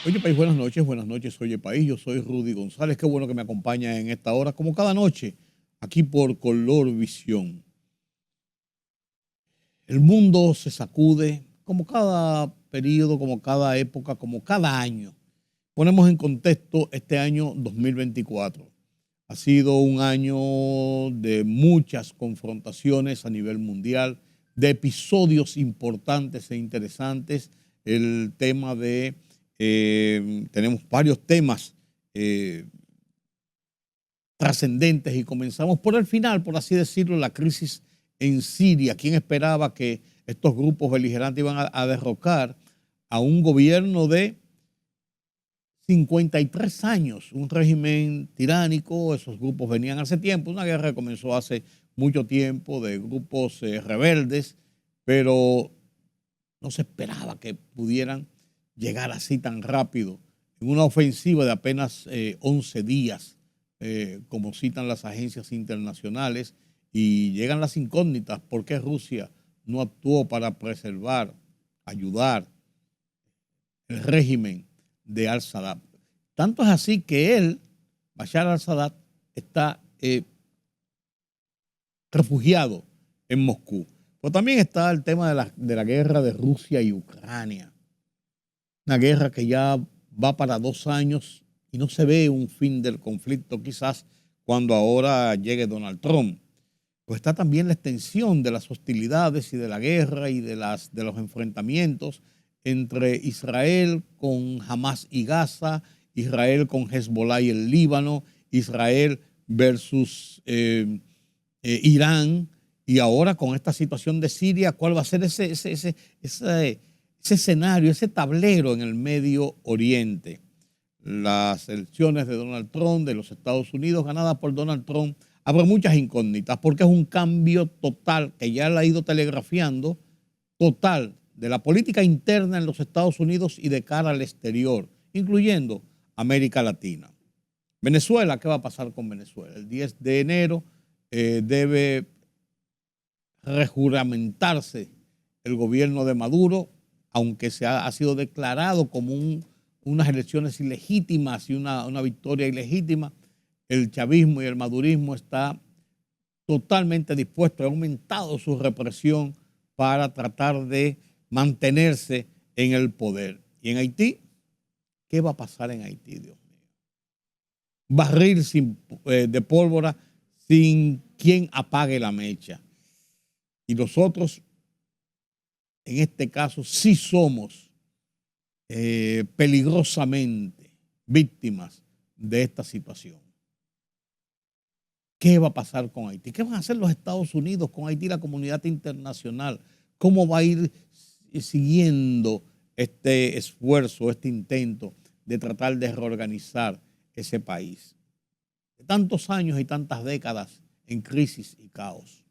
Oye, país, buenas noches, oye, país. Yo soy Rudy González. Qué bueno que me acompaña en esta hora, como cada noche, aquí por Color Visión. El mundo se sacude, como cada periodo, como cada época, como cada año. Ponemos en contexto este año 2024. Ha sido un año de muchas confrontaciones a nivel mundial, de episodios importantes e interesantes. El tema de, tenemos varios temas trascendentes y comenzamos por el final, por así decirlo, la crisis en Siria. ¿Quién esperaba que estos grupos beligerantes iban a derrocar a un gobierno de 53 años, un régimen tiránico? Esos grupos venían hace tiempo, una guerra que comenzó hace mucho tiempo de grupos rebeldes, pero no se esperaba que pudieran llegar así tan rápido en una ofensiva de apenas 11 días, como citan las agencias internacionales, y llegan las incógnitas. ¿Por qué Rusia no actuó para preservar, ayudar el régimen de al-Assad? Tanto es así que él, Bashar al-Assad, está refugiado en Moscú. Pero también está el tema de la guerra de Rusia y Ucrania. Una guerra que ya va para 2 años y no se ve un fin del conflicto, quizás cuando ahora llegue Donald Trump. Pues está también la extensión de las hostilidades y de la guerra y de los enfrentamientos entre Israel con Hamas y Gaza, Israel con Hezbollah y el Líbano, Israel versus Irán, y ahora con esta situación de Siria. ¿Cuál va a ser ese escenario, ese tablero en el Medio Oriente? Las elecciones de Donald Trump, de los Estados Unidos, ganadas por Donald Trump, habrá muchas incógnitas porque es un cambio total que ya la ha ido telegrafiando, total, de la política interna en los Estados Unidos y de cara al exterior, incluyendo América Latina. Venezuela, ¿qué va a pasar con Venezuela? El 10 de enero debe rejuramentarse el gobierno de Maduro, aunque ha sido declarado como unas elecciones ilegítimas y una victoria ilegítima. El chavismo y el madurismo está totalmente dispuesto, ha aumentado su represión para tratar de mantenerse en el poder. Y en Haití, ¿qué va a pasar en Haití, Dios mío? Barril de pólvora sin quien apague la mecha. Y nosotros, en este caso, sí somos peligrosamente víctimas de esta situación. ¿Qué va a pasar con Haití? ¿Qué van a hacer los Estados Unidos con Haití, la comunidad internacional? ¿Cómo va a ir siguiendo este esfuerzo, este intento de tratar de reorganizar ese país? De tantos años y tantas décadas en crisis y caos.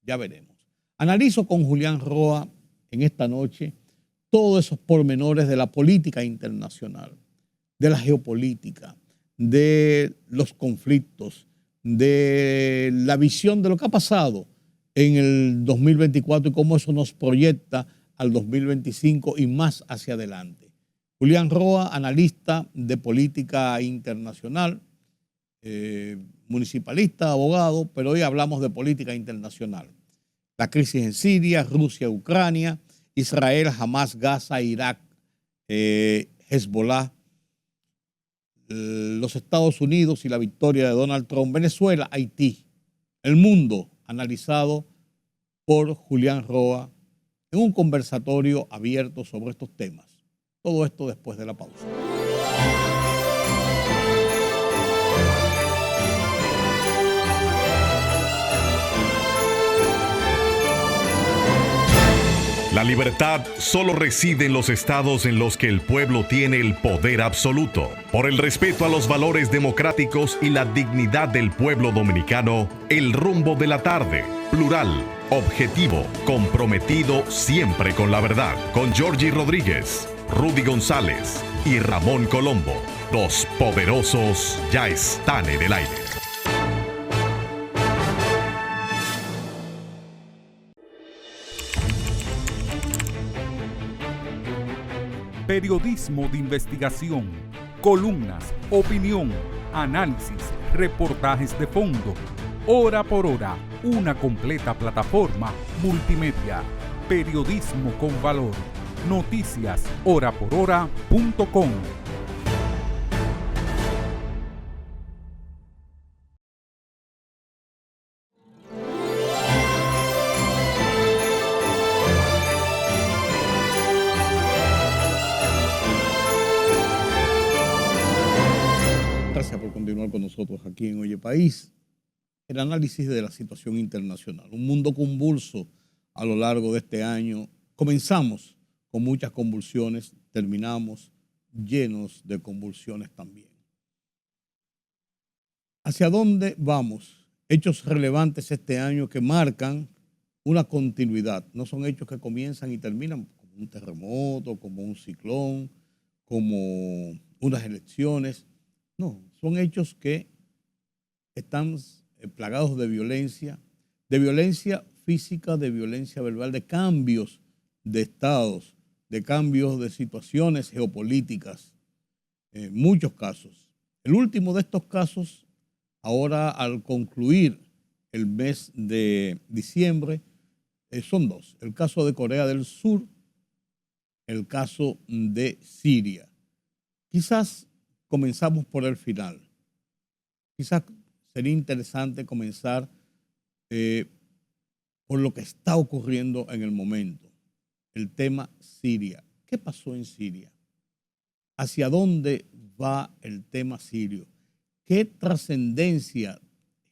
Ya veremos. Analizo con Julián Roa en esta noche todos esos pormenores de la política internacional, de la geopolítica, de los conflictos, de la visión de lo que ha pasado en el 2024 y cómo eso nos proyecta al 2025 y más hacia adelante. Julián Roa, analista de política internacional, municipalista, abogado, pero hoy hablamos de política internacional. La crisis en Siria, Rusia, Ucrania, Israel, Hamas, Gaza, Irak, Hezbollah, los Estados Unidos y la victoria de Donald Trump, Venezuela, Haití, el mundo analizado por Julián Roa en un conversatorio abierto sobre estos temas. Todo esto después de la pausa. La libertad solo reside en los estados en los que el pueblo tiene el poder absoluto. Por el respeto a los valores democráticos y la dignidad del pueblo dominicano, El Rumbo de la Tarde, plural, objetivo, comprometido siempre con la verdad. Con Georgie Rodríguez, Rudy González y Ramón Colombo. Los poderosos ya están en el aire. periodismo de investigación, columnas, opinión, análisis, reportajes de fondo. Hora por hora, una completa plataforma multimedia. Periodismo con valor. Noticias horaporhora.com. Gracias por continuar con nosotros aquí en Oye País. El análisis de la situación internacional. Un mundo convulso a lo largo de este año. Comenzamos con muchas convulsiones, terminamos llenos de convulsiones también. ¿Hacia dónde vamos? Hechos relevantes este año que marcan una continuidad. No son hechos que comienzan y terminan como un terremoto, como un ciclón, como unas elecciones. No, son hechos que están plagados de violencia física, de violencia verbal, de cambios de estados, de cambios de situaciones geopolíticas, muchos casos. El último de estos casos, ahora al concluir el mes de diciembre, son dos. El caso de Corea del Sur, el caso de Siria. Quizás comenzamos por el final. Quizás sería interesante comenzar por lo que está ocurriendo en el momento. El tema Siria. ¿Qué pasó en Siria? ¿Hacia dónde va el tema sirio? ¿Qué trascendencia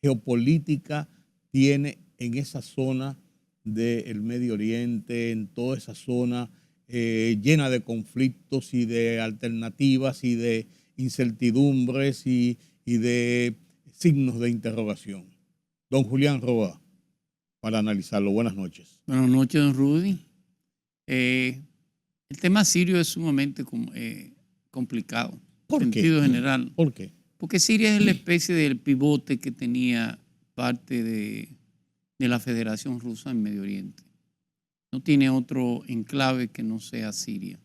geopolítica tiene en esa zona del Medio Oriente, en toda esa zona llena de conflictos y de alternativas y de incertidumbres y de signos de interrogación? Don Julián Roa, para analizarlo. Buenas noches. Buenas noches, don Rudy. El tema sirio es sumamente complicado. ¿Por en qué? Sentido general. ¿Por qué? Porque Siria es la especie del pivote que tenía parte de la Federación Rusa en Medio Oriente. No tiene otro enclave que no sea Siria.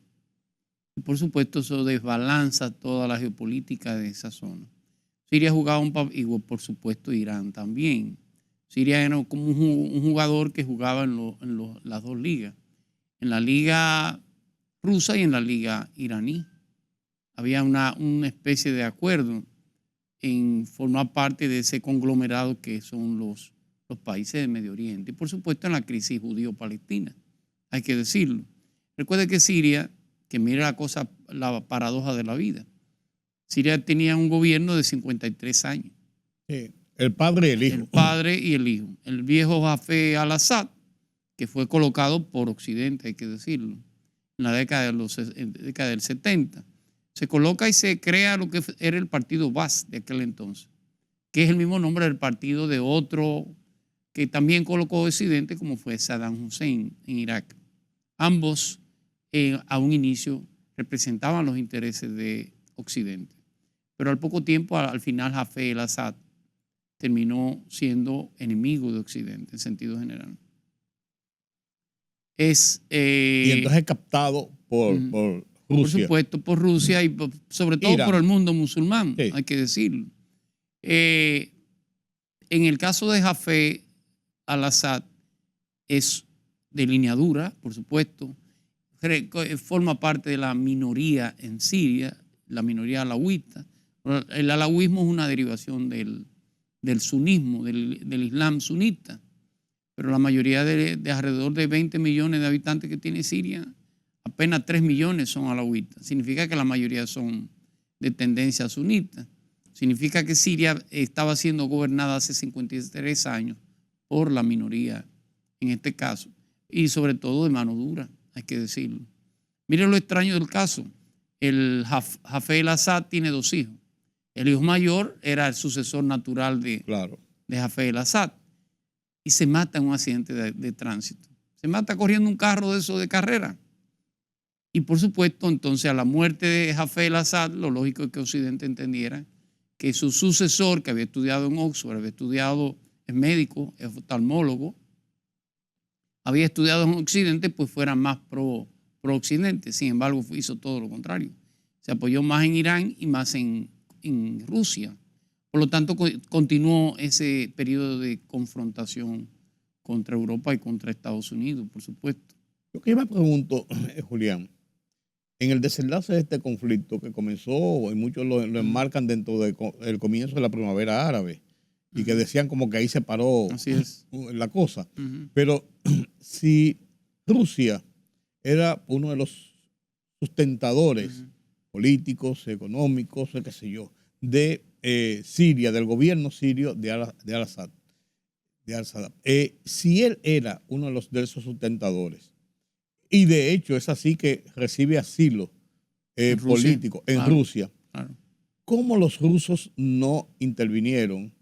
Y por supuesto eso desbalanza toda la geopolítica de esa zona. Siria jugaba un papel, y por supuesto Irán también. Siria era como un jugador que jugaba en las dos ligas, en la liga rusa y en la liga iraní. Había una especie de acuerdo en formar parte de ese conglomerado que son los países del Medio Oriente. Y por supuesto en la crisis judío-palestina, hay que decirlo. Recuerde que Siria, que mira la paradoja de la vida, Siria tenía un gobierno de 53 años. Sí, el padre y el hijo. El padre y el hijo. El viejo Hafez al-Assad, que fue colocado por Occidente, hay que decirlo, en la década del 70. Se coloca y se crea lo que era el partido Baas de aquel entonces, que es el mismo nombre del partido de otro que también colocó Occidente, como fue Saddam Hussein en Irak. Ambos, a un inicio, representaban los intereses de Occidente. Pero al poco tiempo, al final, Hafez al-Assad terminó siendo enemigo de Occidente en sentido general. Y entonces captado por Rusia. Por supuesto, por Rusia y sobre todo Irán. por el mundo musulmán, Sí. hay que decirlo. En el caso de Hafez al-Assad es de línea dura, por supuesto. Forma parte de la minoría en Siria, la minoría alawita. El alawismo es una derivación del sunismo, del islam sunita. Pero la mayoría de alrededor de 20 millones de habitantes que tiene Siria, apenas 3 millones son alawitas. Significa que la mayoría son de tendencia sunita. Significa que Siria estaba siendo gobernada hace 53 años por la minoría, en este caso, y sobre todo de mano dura, hay que decirlo. Miren lo extraño del caso. El Hafez al-Assad tiene 2 hijos. El hijo mayor era el sucesor natural de Hafez al-Assad y se mata en un accidente de tránsito. Se mata corriendo un carro de eso de carrera. Y por supuesto, entonces a la muerte de Hafez al-Assad, lo lógico es que Occidente entendiera que su sucesor, que había estudiado en Oxford, había estudiado, es médico, es oftalmólogo, había estudiado en Occidente, pues fuera más pro pro Occidente. Sin embargo, hizo todo lo contrario. Se apoyó más en Irán y más en Rusia. Por lo tanto, continuó ese periodo de confrontación contra Europa y contra Estados Unidos, por supuesto. Lo que yo me pregunto, Julián, en el desenlace de este conflicto que comenzó, y muchos lo enmarcan dentro del comienzo de la primavera árabe, y que decían como que ahí se paró la cosa. Pero si Rusia era uno de los sustentadores políticos, económicos, qué sé yo, de Siria, del gobierno sirio de al-Assad, si él era uno de esos sustentadores, y de hecho es así que recibe asilo político en Rusia, ¿cómo los rusos no intervinieron,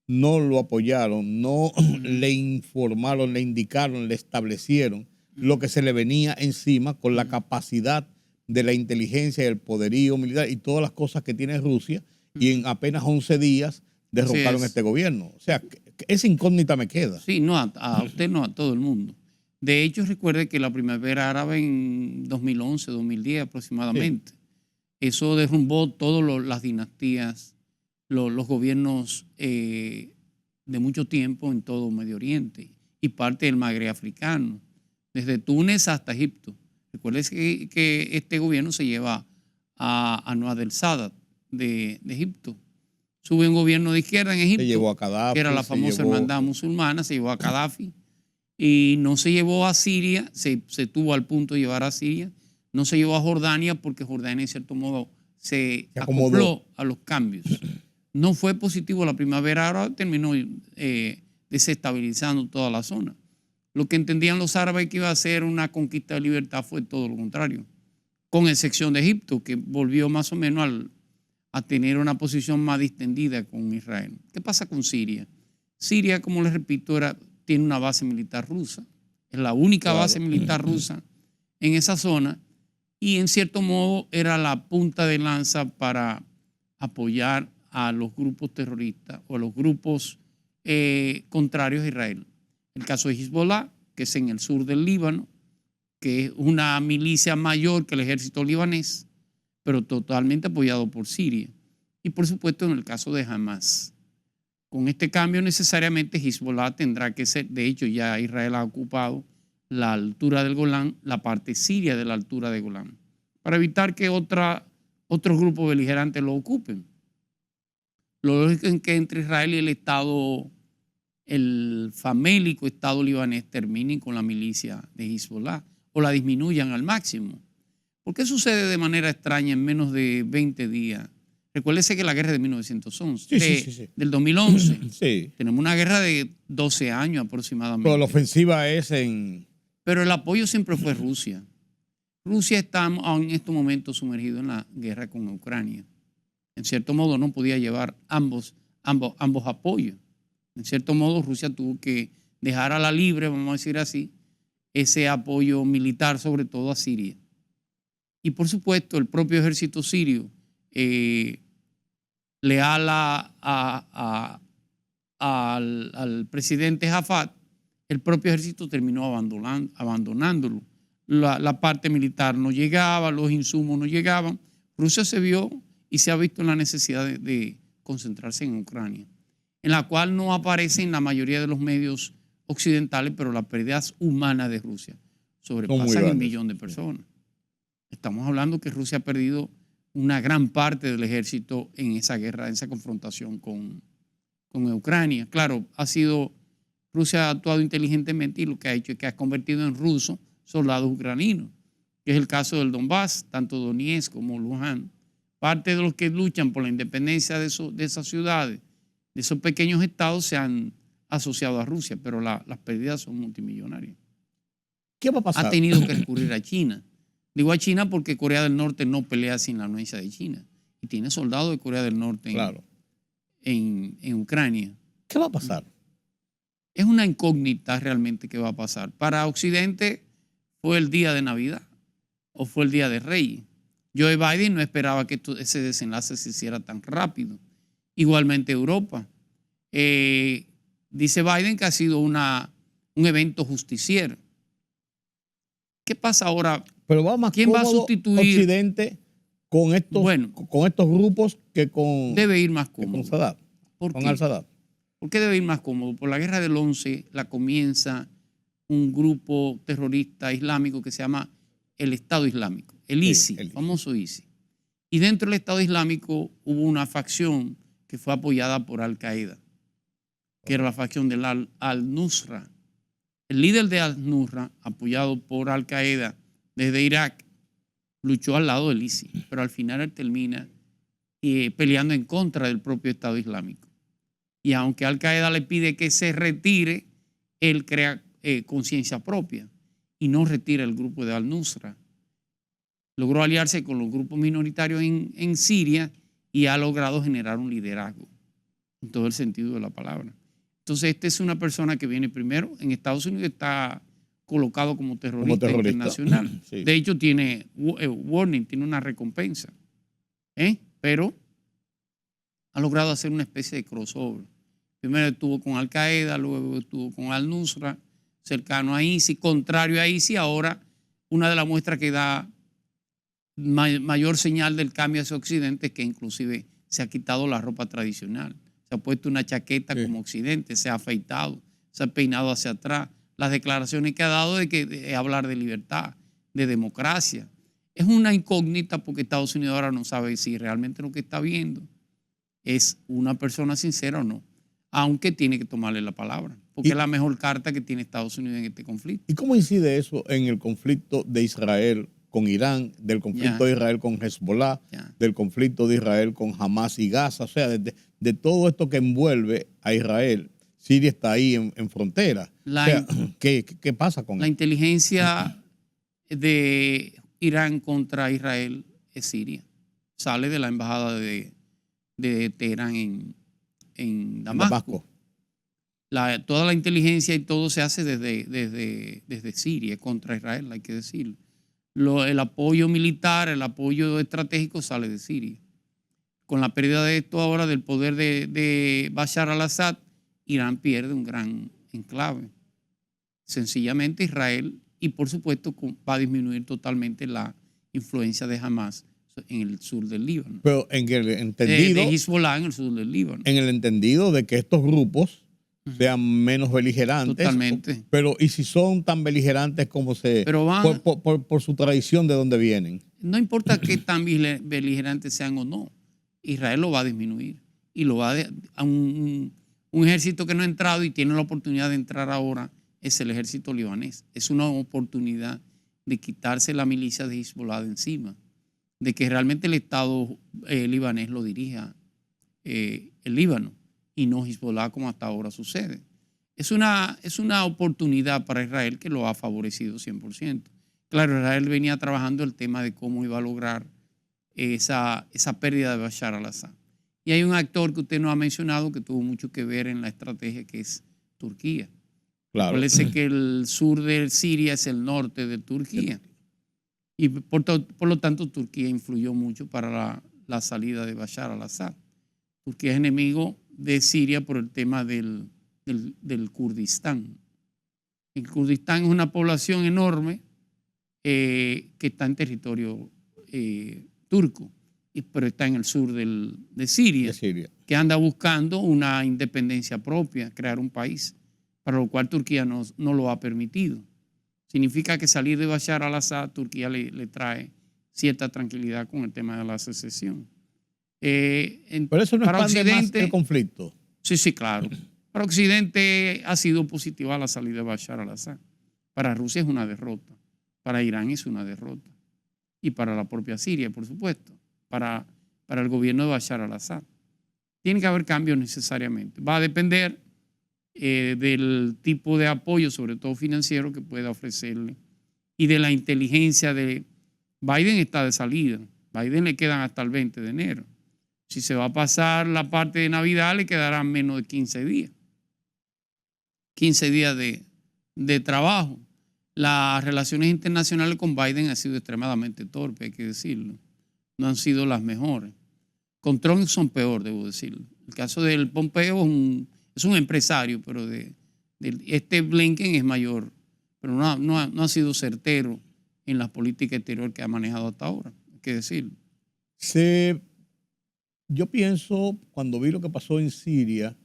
no lo apoyaron, no le informaron, le indicaron, le establecieron lo que se le venía encima con la capacidad de la inteligencia y el poderío militar y todas las cosas que tiene Rusia, y en apenas 11 días derrocaron este gobierno? O sea, esa incógnita me queda. Sí, no a usted, no a todo el mundo. De hecho, recuerde que la primavera árabe en 2011, 2010 aproximadamente, eso derrumbó todas las dinastías, los gobiernos de mucho tiempo en todo Medio Oriente y parte del Magreb africano, desde Túnez hasta Egipto. Recuerde que este gobierno se lleva a Anwar el-Sadat de Egipto. Sube un gobierno de izquierda en Egipto, se llevó a Gaddafi, que era la famosa hermandad musulmana, se llevó a Gaddafi, y no se llevó a Siria, se tuvo al punto de llevar a Siria, no se llevó a Jordania porque Jordania en cierto modo se acopló a los cambios. No fue positivo la primavera árabe, terminó desestabilizando toda la zona. Lo que entendían los árabes que iba a ser una conquista de libertad fue todo lo contrario, con excepción de Egipto, que volvió más o menos a tener una posición más distendida con Israel. ¿Qué pasa con Siria? Siria, como les repito, tiene una base militar rusa. Es la única base militar rusa en esa zona y en cierto modo era la punta de lanza para apoyar a los grupos terroristas o a los grupos contrarios a Israel. El caso de Hezbollah, que es en el sur del Líbano, que es una milicia mayor que el ejército libanés, pero totalmente apoyado por Siria. Y por supuesto en el caso de Hamas. Con este cambio necesariamente Hezbollah tendrá que ser, de hecho ya Israel ha ocupado la altura del Golán, la parte siria de la altura de Golán, para evitar que otros grupos beligerantes lo ocupen. Lo lógico es que entre Israel y el famélico Estado libanés terminen con la milicia de Hezbollah o la disminuyan al máximo. ¿Por qué sucede de manera extraña en menos de 20 días? Recuérdese que la guerra es de 1911, del 2011. Sí. Tenemos una guerra de 12 años aproximadamente. Pero la ofensiva es Pero el apoyo siempre fue Rusia. Rusia está en estos momentos sumergido en la guerra con Ucrania. En cierto modo no podía llevar ambos apoyos. En cierto modo Rusia tuvo que dejar a la libre, vamos a decir así, ese apoyo militar, sobre todo a Siria. Y por supuesto el propio ejército sirio, leal al presidente Haftar, el propio ejército terminó abandonándolo. La parte militar no llegaba, los insumos no llegaban. Rusia se vio y se ha visto en la necesidad de concentrarse en Ucrania, en la cual no aparece en la mayoría de los medios occidentales, pero las pérdidas humanas de Rusia sobrepasan el 1 millón de personas. Estamos hablando que Rusia ha perdido una gran parte del ejército en esa guerra, en esa confrontación con Ucrania. Claro, Rusia ha actuado inteligentemente y lo que ha hecho es que ha convertido en rusos soldados ucranianos, que es el caso del Donbass, tanto Donetsk como Luhansk. Parte de los que luchan por la independencia de esas ciudades, de esos pequeños estados, se han asociado a Rusia, pero las pérdidas son multimillonarias. ¿Qué va a pasar? Ha tenido que recurrir a China. Digo a China porque Corea del Norte no pelea sin la anuencia de China y tiene soldados de Corea del Norte en Ucrania. ¿Qué va a pasar? Es una incógnita realmente qué va a pasar. Para Occidente fue el día de Navidad o fue el día de Reyes. Joe Biden no esperaba que ese desenlace se hiciera tan rápido. Igualmente Europa. Dice Biden que ha sido un evento justiciero. ¿Qué pasa ahora Pero va más ¿Quién va a cómodo sustituir? Occidente con estos grupos que con, Debe ir más que con cómodo. Saddam, ¿Por con qué? al-Saddam. ¿Por qué debe ir más cómodo? Por la guerra del 11 la comienza un grupo terrorista islámico que se llama el Estado Islámico, el Sí, ISI, el ISI. famoso ISI. Y dentro del Estado Islámico hubo una facción que fue apoyada por Al-Qaeda, que era la facción del Al-Nusra. El líder de Al-Nusra, apoyado por Al-Qaeda desde Irak, luchó al lado del ISI, pero al final él termina peleando en contra del propio Estado Islámico. Y aunque Al-Qaeda le pide que se retire, él crea conciencia propia y no retira el grupo de Al-Nusra. Logró aliarse con los grupos minoritarios en Siria y ha logrado generar un liderazgo, en todo el sentido de la palabra. Entonces, esta es una persona que viene primero. En Estados Unidos está colocado como terrorista internacional. Sí. De hecho, tiene warning, tiene una recompensa. Pero ha logrado hacer una especie de crossover. Primero estuvo con Al-Qaeda, luego estuvo con Al-Nusra, cercano a ISIS, contrario a ISIS. Ahora, una de las muestras que da mayor señal del cambio hacia Occidente es que inclusive se ha quitado la ropa tradicional. Se ha puesto una chaqueta como Occidente, se ha afeitado, se ha peinado hacia atrás. Las declaraciones que ha dado de hablar de libertad, de democracia. Es una incógnita porque Estados Unidos ahora no sabe si realmente lo que está viendo es una persona sincera o no, aunque tiene que tomarle la palabra, porque es la mejor carta que tiene Estados Unidos en este conflicto. ¿Y cómo incide eso en el conflicto de Israel con Irán, del conflicto de Israel con Hezbollah, del conflicto de Israel con Hamas y Gaza? O sea, de todo esto que envuelve a Israel. Siria está ahí en frontera. O sea, ¿qué pasa con la eso? inteligencia de Irán contra Israel es Siria? Sale de la embajada de Teherán en Damasco. Toda la inteligencia y todo se hace desde Siria contra Israel, hay que decirlo. El apoyo militar, el apoyo estratégico sale de Siria. Con la pérdida de esto ahora del poder de Bashar al-Assad, Irán pierde un gran enclave. Sencillamente Israel, y por supuesto va a disminuir totalmente la influencia de Hamas en el sur del Líbano. Pero en el entendido... de Hezbollah en el sur del Líbano. En el entendido de que estos grupos sean menos beligerantes. Totalmente. Pero ¿y si son tan beligerantes como por su tradición de dónde vienen? No importa qué tan beligerantes sean o no, Israel lo va a disminuir. Y lo va a un ejército que no ha entrado y tiene la oportunidad de entrar ahora es el ejército libanés. Es una oportunidad de quitarse la milicia de Hezbollah de encima, de que realmente el Estado libanés lo dirija el Líbano y no Hezbollah como hasta ahora sucede. Es una oportunidad para Israel que lo ha favorecido 100%. Claro, Israel venía trabajando el tema de cómo iba a lograr esa pérdida de Bashar al-Assad. Y hay un actor que usted no ha mencionado que tuvo mucho que ver en la estrategia, que es Turquía. Claro. Acuérdese que el sur de Siria es el norte de Turquía. Y por lo tanto, Turquía influyó mucho para la salida de Bashar al-Assad. Turquía es enemigo de Siria por el tema del Kurdistán. El Kurdistán es una población enorme que está en territorio turco, pero está en el sur de Siria, que anda buscando una independencia propia, crear un país, para lo cual Turquía no lo ha permitido. Significa que salir de Bashar al-Assad, Turquía le trae cierta tranquilidad con el tema de la secesión. Pero eso no para expande Occidente, más el conflicto. Sí, claro. Para Occidente ha sido positiva la salida de Bashar al-Assad. Para Rusia es una derrota. Para Irán es una derrota. Y para la propia Siria, por supuesto. Para el gobierno de Bashar al-Assad. Tiene que haber cambios necesariamente. Va a depender del tipo de apoyo, sobre todo financiero, que pueda ofrecerle y de la inteligencia de Biden. Está de salida. Biden le quedan hasta el 20 de enero. Si se va a pasar la parte de Navidad, le quedarán menos de 15 días. 15 días de trabajo. Las relaciones internacionales con Biden han sido extremadamente torpes, hay que decirlo. No han sido las mejores. Con Trump son peor, debo decirlo. El caso del Pompeo es un empresario, pero este Blinken es mayor, pero no ha sido certero en la política exterior que ha manejado hasta ahora, hay que decirlo. Yo pienso, cuando vi lo que pasó en Siria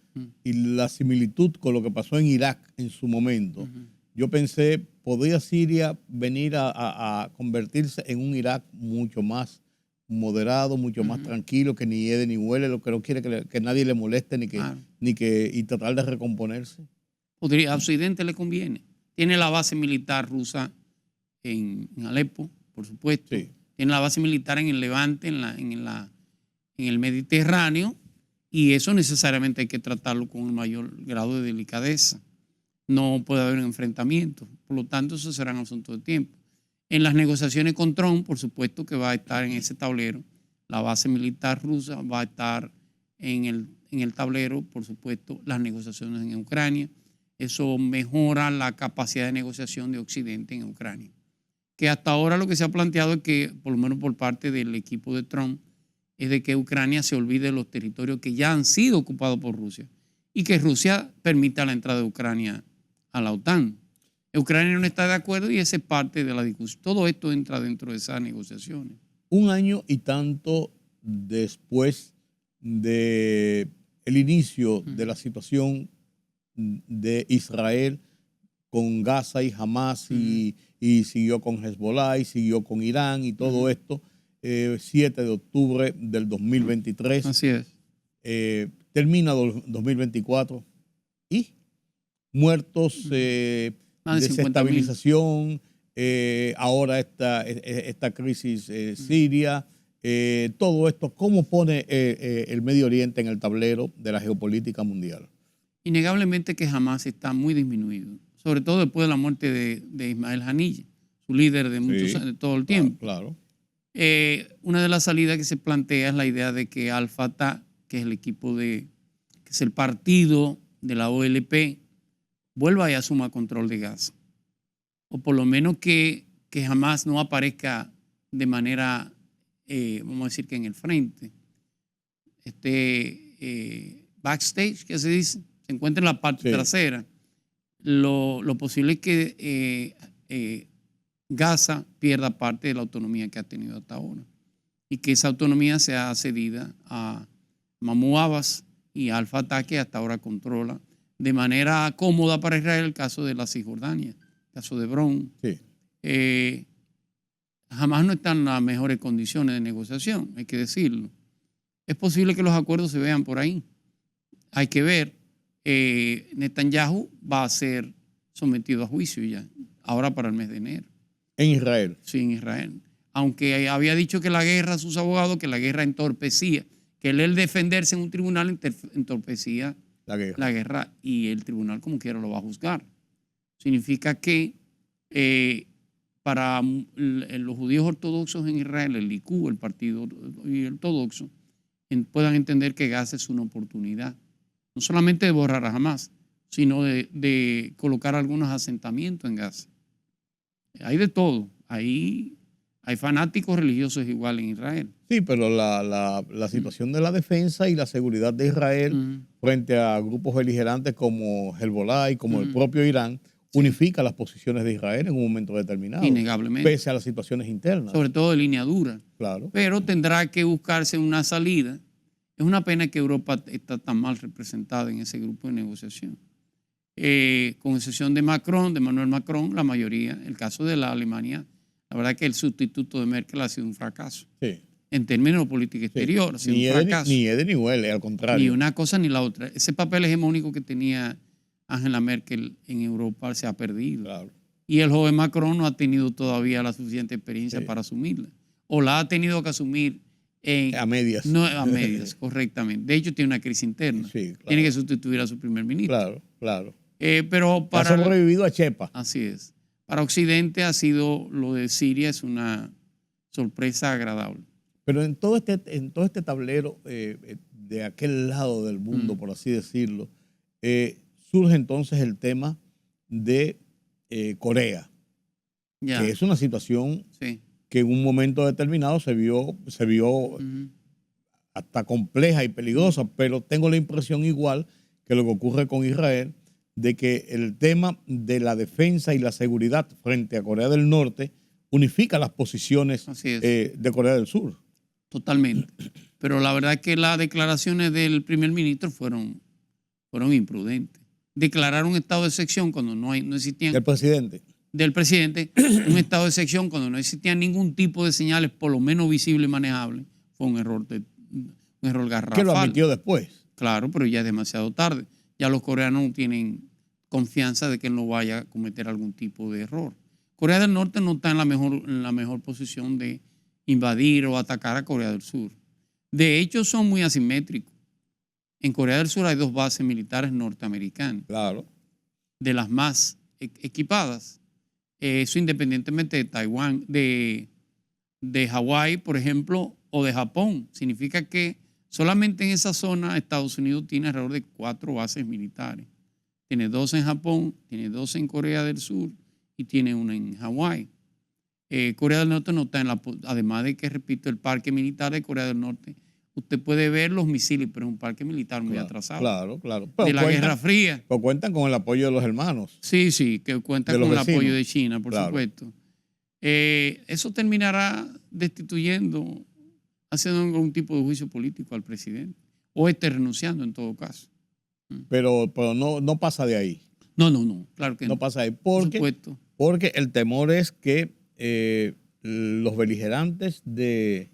y la similitud con lo que pasó en Irak en su momento, yo pensé, ¿podría Siria venir a convertirse en un Irak mucho más moderado, mucho más tranquilo, que ni hiede ni huele, lo que no quiere que nadie le moleste y tratar de recomponerse? Podría, a Occidente le conviene. Tiene la base militar rusa en Alepo, por supuesto. Sí. Tiene la base militar en el Levante, en el Mediterráneo, y eso necesariamente hay que tratarlo con el mayor grado de delicadeza. No puede haber un enfrentamiento. Por lo tanto, eso será un asunto de tiempo. En las negociaciones con Trump, por supuesto que va a estar en ese tablero. La base militar rusa va a estar en el tablero, por supuesto, las negociaciones en Ucrania. Eso mejora la capacidad de negociación de Occidente en Ucrania. Que hasta ahora lo que se ha planteado es que, por lo menos por parte del equipo de Trump, es de que Ucrania se olvide de los territorios que ya han sido ocupados por Rusia y que Rusia permita la entrada de Ucrania a la OTAN. Ucrania no está de acuerdo y esa es parte de la discusión. Todo esto entra dentro de esas negociaciones. Un año y tanto después del inicio de la situación de Israel con Gaza y Hamas y siguió con Hezbollah y siguió con Irán y todo esto, 7 de octubre del 2023. Así es. Termina 2024 y muertos, desestabilización, ahora esta crisis siria, todo esto, ¿cómo pone el Medio Oriente en el tablero de la geopolítica mundial? Innegablemente que Hamas está muy disminuido, sobre todo después de la muerte de Ismael Haniyeh, su líder de muchos años, de todo el tiempo. Claro. Una de las salidas que se plantea es la idea de que Al-Fatah, que es que es el partido de la OLP, vuelva y asuma control de Gaza. O por lo menos que Hamas no aparezca de manera, vamos a decir que en el frente. Backstage, que se dice, se encuentra en la parte trasera. Lo posible es que Gaza pierda parte de la autonomía que ha tenido hasta ahora y que esa autonomía sea cedida a Mahmoud Abbas y Al-Fatah, que hasta ahora controla de manera cómoda para Israel el caso de la Cisjordania, el caso de Hebrón. Sí. Jamás no están en las mejores condiciones de negociación, hay que decirlo. Es posible que los acuerdos se vean por ahí. Hay que ver. Netanyahu va a ser sometido a juicio ya, ahora para el mes de enero. ¿En Israel? Sí, en Israel. Aunque había dicho que la guerra, sus abogados, que la guerra entorpecía, que él defenderse en un tribunal entorpecía la guerra y el tribunal como quiera lo va a juzgar. Significa que para los judíos ortodoxos en Israel, el Likud, el partido ortodoxo, puedan entender que Gaza es una oportunidad, no solamente de borrar a Hamas, sino de colocar algunos asentamientos en Gaza. Hay de todo. Hay fanáticos religiosos igual en Israel. Sí, pero la situación de la defensa y la seguridad de Israel frente a grupos beligerantes como Hezbollah y como el propio Irán unifica las posiciones de Israel en un momento determinado. Innegablemente. Pese a las situaciones internas. Sobre todo de línea dura. Claro. Pero tendrá que buscarse una salida. Es una pena que Europa está tan mal representada en ese grupo de negociación. Con excepción de Manuel Macron, la mayoría, el caso de la Alemania, la verdad que el sustituto de Merkel ha sido un fracaso. Sí. En términos de política exterior, ha sido un fracaso. Ni hiede ni huele, al contrario. Ni una cosa ni la otra. Ese papel hegemónico que tenía Angela Merkel en Europa se ha perdido. Claro. Y el joven Macron no ha tenido todavía la suficiente experiencia para asumirla. O la ha tenido que asumir a medias. No, a medias, correctamente. De hecho, tiene una crisis interna. Sí, claro. Tiene que sustituir a su primer ministro. Claro, claro. Pero ha sobrevivido a Chepa. Así es. Para Occidente ha sido lo de Siria, es una sorpresa agradable. Pero en todo este tablero de aquel lado del mundo, por así decirlo, surge entonces el tema de Corea, que es una situación que en un momento determinado se vio hasta compleja y peligrosa, pero tengo la impresión igual que lo que ocurre con Israel, de que el tema de la defensa y la seguridad frente a Corea del Norte unifica las posiciones Así es. de Corea del Sur. Totalmente. Pero la verdad es que las declaraciones del primer ministro fueron imprudentes. Declarar un estado de excepción cuando no existían... El presidente. Del presidente, un estado de excepción cuando no existía ningún tipo de señales, por lo menos visible y manejable, fue un error garrafal. Que lo admitió después. Claro, pero ya es demasiado tarde. Ya los coreanos no tienen confianza de que él no vaya a cometer algún tipo de error. Corea del Norte no está en la mejor posición de invadir o atacar a Corea del Sur. De hecho, son muy asimétricos. En Corea del Sur hay 2 bases militares norteamericanas, Claro. de las más equipadas. Eso independientemente de Taiwán, de Hawái, por ejemplo, o de Japón. Significa que solamente en esa zona Estados Unidos tiene alrededor de 4 bases militares. Tiene 2 en Japón, tiene 2 en Corea del Sur y tiene una en Hawái. Corea del Norte no está además de que, repito, el parque militar de Corea del Norte, usted puede ver los misiles, pero es un parque militar muy atrasado. Claro. De la Guerra Fría. Pero cuentan con el apoyo de los hermanos. Sí, que cuenta con el apoyo de China, por supuesto. Eso terminará destituyendo, haciendo algún tipo de juicio político al presidente, o renunciando en todo caso. Pero no pasa de ahí. No, claro que no. No pasa de ahí. Por supuesto. Porque el temor es que los beligerantes de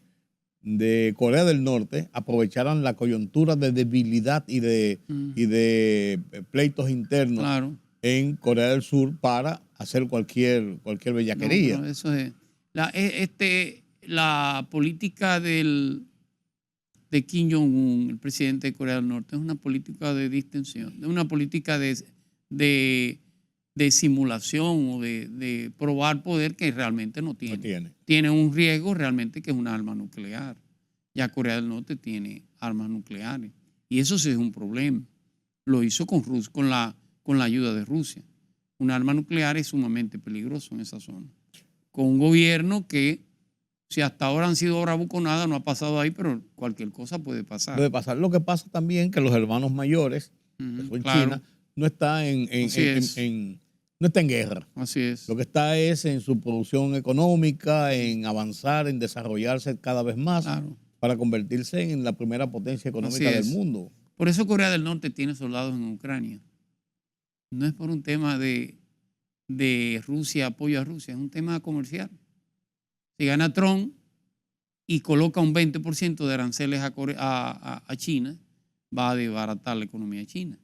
Corea del Norte aprovecharan la coyuntura de debilidad y de pleitos internos, claro, en Corea del Sur para hacer cualquier bellaquería. No, eso es. La política de Kim Jong-un, el presidente de Corea del Norte, es una política de distensión, es una política de simulación o de probar poder que realmente no tiene. Tiene un riesgo realmente que es un arma nuclear. Ya Corea del Norte tiene armas nucleares. Y eso sí es un problema. Lo hizo con la ayuda de Rusia. Un arma nuclear es sumamente peligroso en esa zona. Con un gobierno que, si hasta ahora han sido bravuconadas, no ha pasado ahí, pero cualquier cosa puede pasar. Puede pasar. Lo que pasa también que los hermanos mayores, que son China, no está no está en guerra. Así es. Lo que está es en su producción económica, en avanzar, en desarrollarse cada vez más, para convertirse en la primera potencia económica del mundo. Por eso Corea del Norte tiene soldados en Ucrania. No es por un tema de Rusia, apoyo a Rusia, es un tema comercial. Si gana Trump y coloca un 20% de aranceles a China, va a desbaratar la economía china.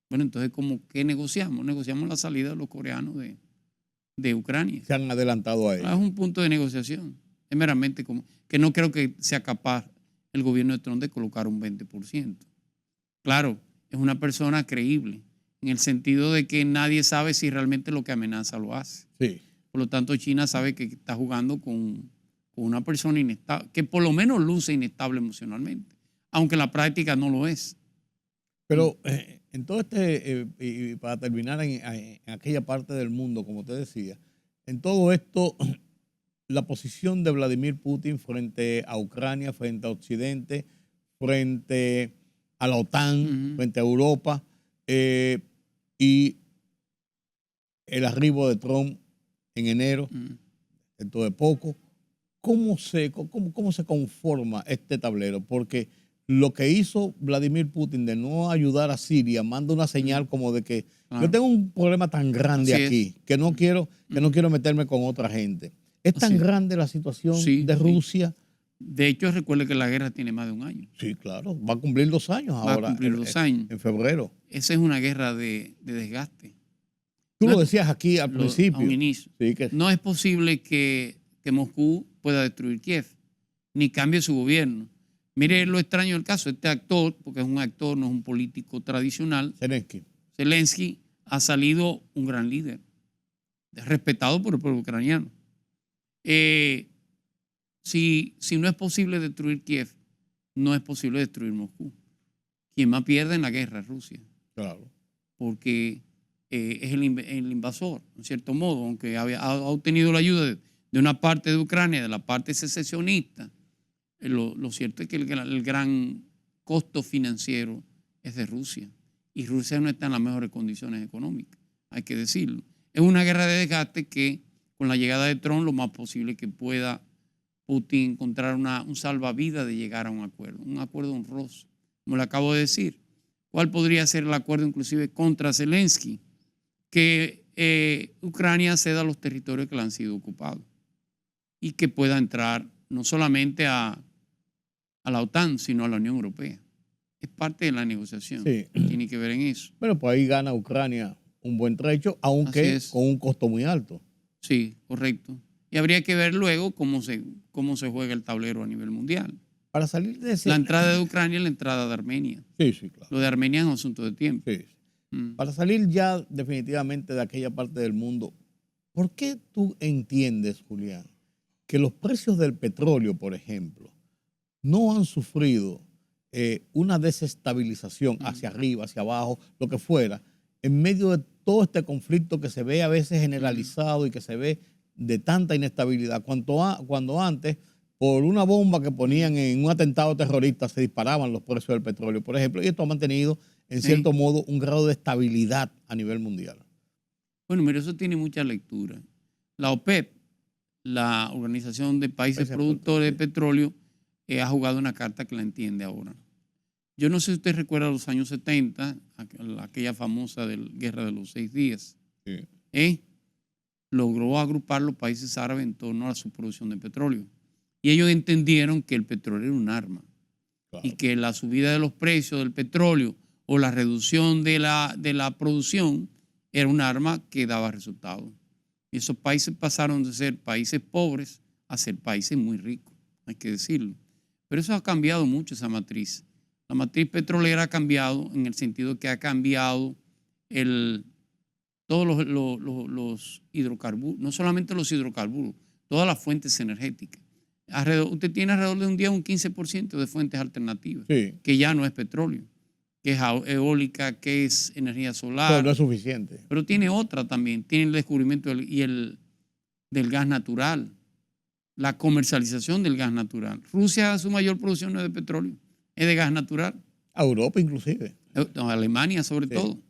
Bueno, entonces, ¿qué negociamos? Negociamos la salida de los coreanos de Ucrania. Se han adelantado a ello. Es un punto de negociación. Es meramente como que no creo que sea capaz el gobierno de Trump de colocar un 20%. Claro, es una persona creíble, en el sentido de que nadie sabe si realmente lo que amenaza lo hace. Sí. Por lo tanto, China sabe que está jugando con una persona inestable, que por lo menos luce inestable emocionalmente, aunque en la práctica no lo es. Pero en todo y para terminar en aquella parte del mundo, como te decía, en todo esto, la posición de Vladimir Putin frente a Ucrania, frente a Occidente, frente a la OTAN, frente a Europa, y el arribo de Trump en enero, dentro de poco, ¿cómo se conforma este tablero? Porque lo que hizo Vladimir Putin de no ayudar a Siria manda una señal como de que yo tengo un problema tan grande aquí que no quiero meterme con otra gente. ¿Es tan grande la situación de Rusia? De hecho, recuerde que la guerra tiene más de un año. Sí, claro. Va a cumplir 2 años ahora. Va a cumplir 2 años. En febrero. Esa es una guerra de desgaste. Tú lo decías aquí al principio. A un inicio. Sí, no es posible que Moscú pueda destruir Kiev, ni cambie su gobierno. Mire lo extraño del caso. Este actor, porque es un actor, no es un político tradicional, Zelensky, ha salido un gran líder, respetado por el pueblo ucraniano. Si no es posible destruir Kiev, no es posible destruir Moscú. Quien más pierde en la guerra es Rusia. Claro. Porque es el invasor, en cierto modo, aunque ha obtenido la ayuda de una parte de Ucrania, de la parte secesionista. Lo cierto es que el gran costo financiero es de Rusia. Y Rusia no está en las mejores condiciones económicas, hay que decirlo. Es una guerra de desgaste que con la llegada de Trump, lo más posible que pueda Putin encontrar un salvavidas de llegar a un acuerdo honroso, como le acabo de decir. ¿Cuál podría ser el acuerdo inclusive contra Zelensky? Que Ucrania ceda los territorios que le han sido ocupados y que pueda entrar no solamente a la OTAN, sino a la Unión Europea. Es parte de la negociación. Sí. Tiene que ver en eso. Bueno, pues ahí gana Ucrania un buen trecho, aunque con un costo muy alto. Sí, correcto. Y habría que ver luego cómo se juega el tablero a nivel mundial. Para salir de ese... La entrada de Ucrania y la entrada de Armenia. Sí, claro. Lo de Armenia es un asunto de tiempo. Sí. Para salir ya definitivamente de aquella parte del mundo, ¿por qué tú entiendes, Julián, que los precios del petróleo, por ejemplo, no han sufrido una desestabilización hacia arriba, hacia abajo, lo que fuera, en medio de todo este conflicto que se ve a veces generalizado y que se ve de tanta inestabilidad? Cuando antes, por una bomba que ponían en un atentado terrorista, se disparaban los precios del petróleo, por ejemplo, y esto ha mantenido, en cierto modo, un grado de estabilidad a nivel mundial. Bueno, mira, eso tiene mucha lectura. La OPEP, la Organización de Países Productores de Petróleo, ha jugado una carta que la entiende ahora. Yo no sé si usted recuerda los años 70, aquella famosa Guerra de los 6 días. Sí. Logró agrupar los países árabes en torno a su producción de petróleo. Y ellos entendieron que el petróleo era un arma. Claro. Y que la subida de los precios del petróleo o la reducción de la producción era un arma que daba resultados. Y esos países pasaron de ser países pobres a ser países muy ricos, hay que decirlo. Pero eso ha cambiado mucho, esa matriz. La matriz petrolera ha cambiado en el sentido que ha cambiado todos los hidrocarburos, no solamente los hidrocarburos, todas las fuentes energéticas. Usted tiene alrededor de un día un 15% de fuentes alternativas, que ya no es petróleo, que es eólica, que es energía solar. Pero no es suficiente. Pero tiene otra también, tiene el descubrimiento del gas natural, la comercialización del gas natural. Rusia, su mayor producción no es de petróleo, es de gas natural. A Europa inclusive. Alemania sobre todo.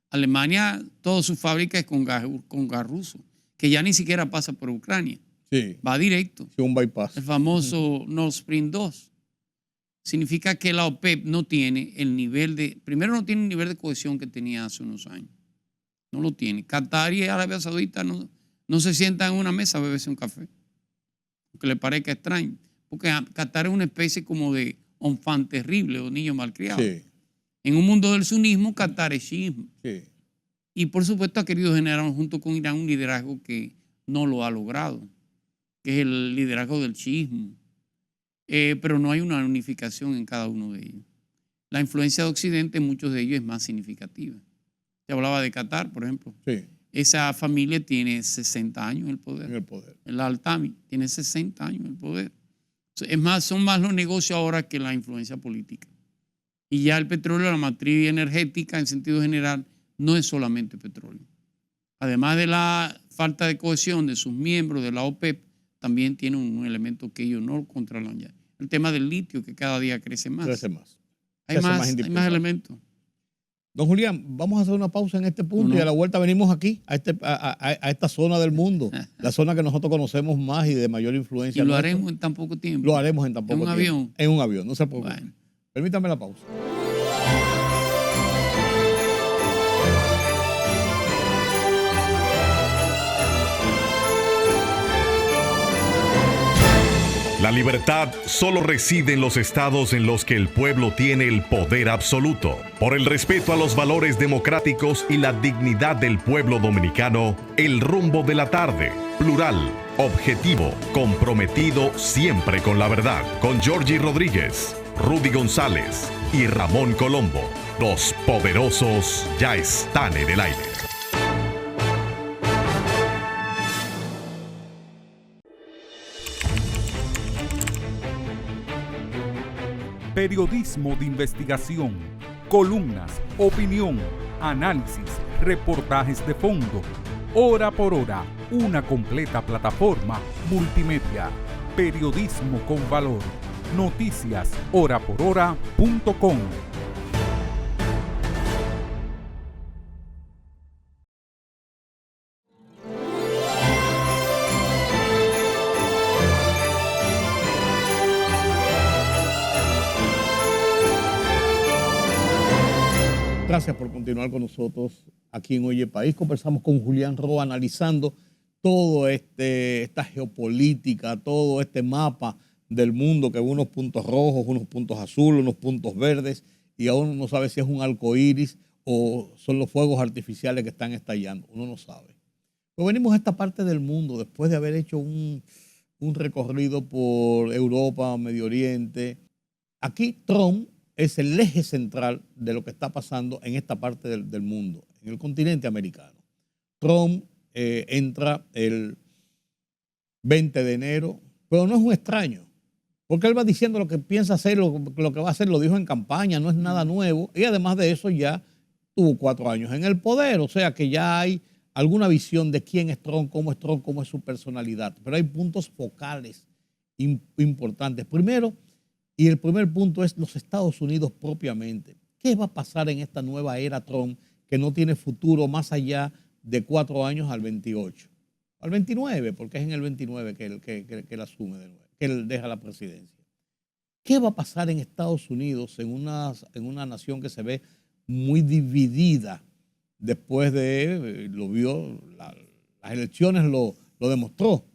Alemania, toda su fábrica es con gas ruso, que ya ni siquiera pasa por Ucrania. Sí. Va directo. Sí, un bypass. El famoso Nord Stream 2. Significa que la OPEP no tiene primero no tiene el nivel de cohesión que tenía hace unos años. No lo tiene. Qatar y Arabia Saudita no se sientan en una mesa a beberse un café. Aunque le parezca extraño. Porque Qatar es una especie como de enfant terrible o niño malcriado. Sí. En un mundo del sunismo, Qatar es chiismo. Sí. Y por supuesto ha querido generar junto con Irán un liderazgo que no lo ha logrado, que es el liderazgo del chiismo. Pero no hay una unificación en cada uno de ellos. La influencia de Occidente en muchos de ellos es más significativa. Se hablaba de Qatar, por ejemplo. Sí. Esa familia tiene 60 años en el poder. El Al-Thani tiene 60 años en el poder. Es más, son más los negocios ahora que la influencia política. Y ya el petróleo, la matriz energética en sentido general, no es solamente petróleo. Además de la falta de cohesión de sus miembros de la OPEP, también tiene un elemento que ellos no controlan ya. El tema del litio, que cada día crece más. Hay más elementos. Don Julián, vamos a hacer una pausa en este punto y a la vuelta venimos aquí, a esta zona del mundo, la zona que nosotros conocemos más y de mayor influencia. Y lo haremos en tan poco tiempo. Lo haremos en tan poco tiempo. ¿En un avión? En un avión, no se preocupe. Bueno. Permítame la pausa. La libertad solo reside en los estados en los que el pueblo tiene el poder absoluto. Por el respeto a los valores democráticos y la dignidad del pueblo dominicano, el rumbo de la tarde, plural, objetivo, comprometido siempre con la verdad. Con Georgie Rodríguez, Rudy González y Ramón Colombo. Los poderosos ya están en el aire. Periodismo de investigación, columnas, opinión, análisis, reportajes de fondo. Hora por hora, una completa plataforma multimedia. Periodismo con valor. Noticias horaporhora.com. Gracias por continuar con nosotros aquí en Oye País. Conversamos con Julián Roa analizando todo esta geopolítica, todo este mapa del mundo, que unos puntos rojos, unos puntos azules, unos puntos verdes, y aún no sabe si es un arco iris o son los fuegos artificiales que están estallando. Uno no sabe. Pero venimos a esta parte del mundo después de haber hecho un recorrido por Europa, Medio Oriente. Aquí Trump es el eje central de lo que está pasando en esta parte del mundo, en el continente americano. Trump entra el 20 de enero, pero no es un extraño, porque él va diciendo lo que piensa hacer, lo que va a hacer, lo dijo en campaña, no es nada nuevo, y además de eso ya tuvo 4 años en el poder, o sea que ya hay alguna visión de quién es Trump, cómo es su personalidad, pero hay puntos focales importantes. Primero, y el primer punto es los Estados Unidos propiamente. ¿Qué va a pasar en esta nueva era Trump que no tiene futuro más allá de 4 años al 28? Al 29, porque es en el 29 que él asume de nuevo, que él deja la presidencia. ¿Qué va a pasar en Estados Unidos, en una nación que se ve muy dividida después de, las elecciones lo demostró,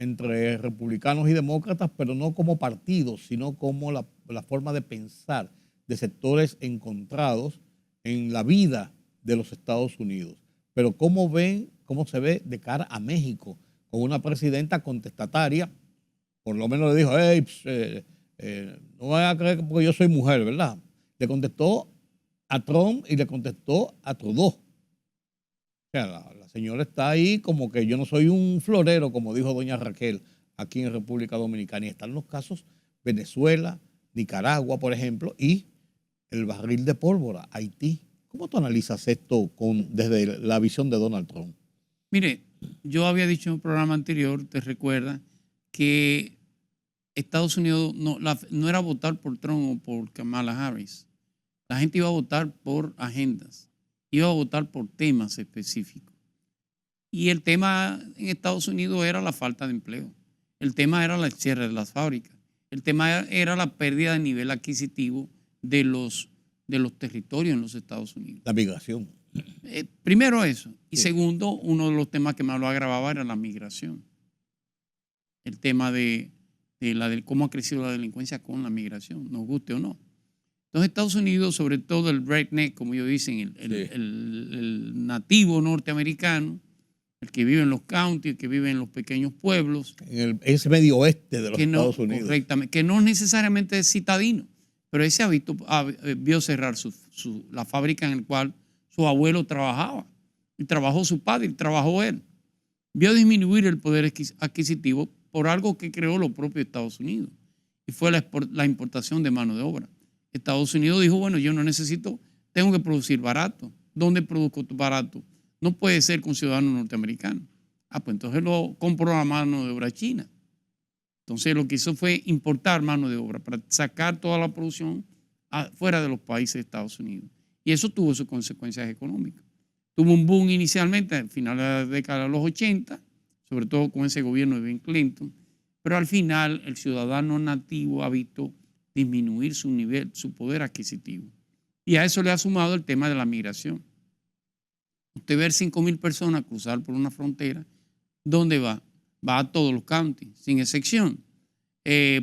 entre republicanos y demócratas, pero no como partidos, sino como la forma de pensar de sectores encontrados en la vida de los Estados Unidos? Pero cómo se ve de cara a México, con una presidenta contestataria, por lo menos le dijo, hey, no voy a creer porque yo soy mujer, ¿verdad? Le contestó a Trump y le contestó a Trudeau. O sea, la señora está ahí como que yo no soy un florero, como dijo doña Raquel aquí en República Dominicana. Y están los casos Venezuela, Nicaragua, por ejemplo, y el barril de pólvora, Haití. ¿Cómo tú analizas esto desde la visión de Donald Trump? Mire, yo había dicho en un programa anterior, te recuerda, que Estados Unidos no era votar por Trump o por Kamala Harris. La gente iba a votar por agendas, iba a votar por temas específicos. Y el tema en Estados Unidos era la falta de empleo. El tema era el cierre de las fábricas. El tema era la pérdida de nivel adquisitivo de los territorios en los Estados Unidos. La migración. Primero eso. Y Sí. segundo, uno de los temas que más lo agravaba era la migración. El tema de cómo ha crecido la delincuencia con la migración, nos guste o no. Entonces Estados Unidos, sobre todo el redneck, como ellos dicen, el nativo norteamericano, el que vive en los counties, el que vive en los pequeños pueblos. En ese medio oeste de los Estados Unidos. Correctamente, que no necesariamente es citadino, pero ese vio cerrar la fábrica en la cual su abuelo trabajaba, y trabajó su padre, y trabajó él. Vio disminuir el poder adquisitivo por algo que creó lo propio Estados Unidos, y fue la importación de mano de obra. Estados Unidos dijo, bueno, yo no necesito, tengo que producir barato. ¿Dónde produzco barato? No puede ser con ciudadanos norteamericanos. Pues entonces lo compró a mano de obra china. Entonces lo que hizo fue importar mano de obra para sacar toda la producción fuera de los países de Estados Unidos. Y eso tuvo sus consecuencias económicas. Tuvo un boom inicialmente al final de la década de los 80, sobre todo con ese gobierno de Bill Clinton, pero al final el ciudadano nativo ha visto disminuir su poder adquisitivo. Y a eso le ha sumado el tema de la migración. Usted ver 5,000 personas cruzar por una frontera, ¿dónde va? Va a todos los counties, sin excepción,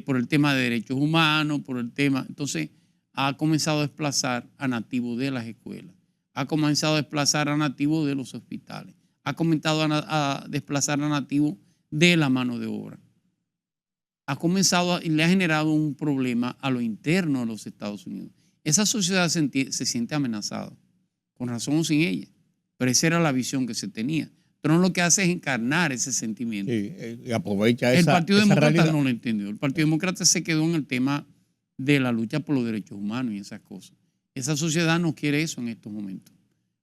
por el tema de derechos humanos, por el tema. Entonces, ha comenzado a desplazar a nativos de las escuelas, ha comenzado a desplazar a nativos de los hospitales, ha comenzado a desplazar a nativos de la mano de obra. Ha comenzado y le ha generado un problema a lo interno de los Estados Unidos. Esa sociedad se siente amenazada, con razón o sin ella. Pero esa era la visión que se tenía. Trump lo que hace es encarnar ese sentimiento. Sí, y aprovecha esa El Partido esa Demócrata realidad. no lo entendió. El Partido Demócrata se quedó en el tema de la lucha por los derechos humanos y esas cosas. Esa sociedad no quiere eso en estos momentos.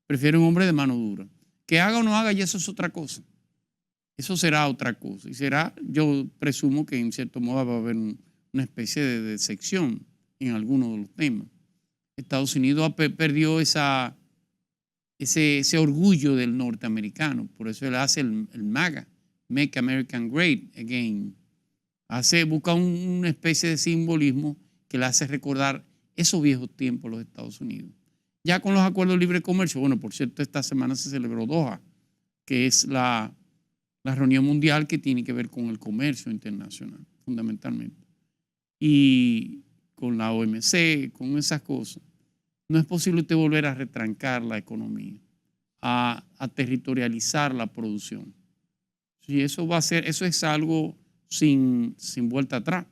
Prefiere un hombre de mano dura. Que haga o no haga, y eso es otra cosa. Eso será otra cosa. Y será, yo presumo que en cierto modo va a haber una especie de sección en algunos de los temas. Estados Unidos perdió ese orgullo del norteamericano. Por eso él hace el MAGA, Make America Great Again. Busca una especie de simbolismo que le hace recordar esos viejos tiempos de los Estados Unidos. Ya con los acuerdos de libre comercio, bueno, por cierto, esta semana se celebró Doha, que es la reunión mundial que tiene que ver con el comercio internacional, fundamentalmente. Y con la OMC, con esas cosas, no es posible usted volver a retrancar la economía, a territorializar la producción. Y eso va a ser, eso es algo sin vuelta atrás.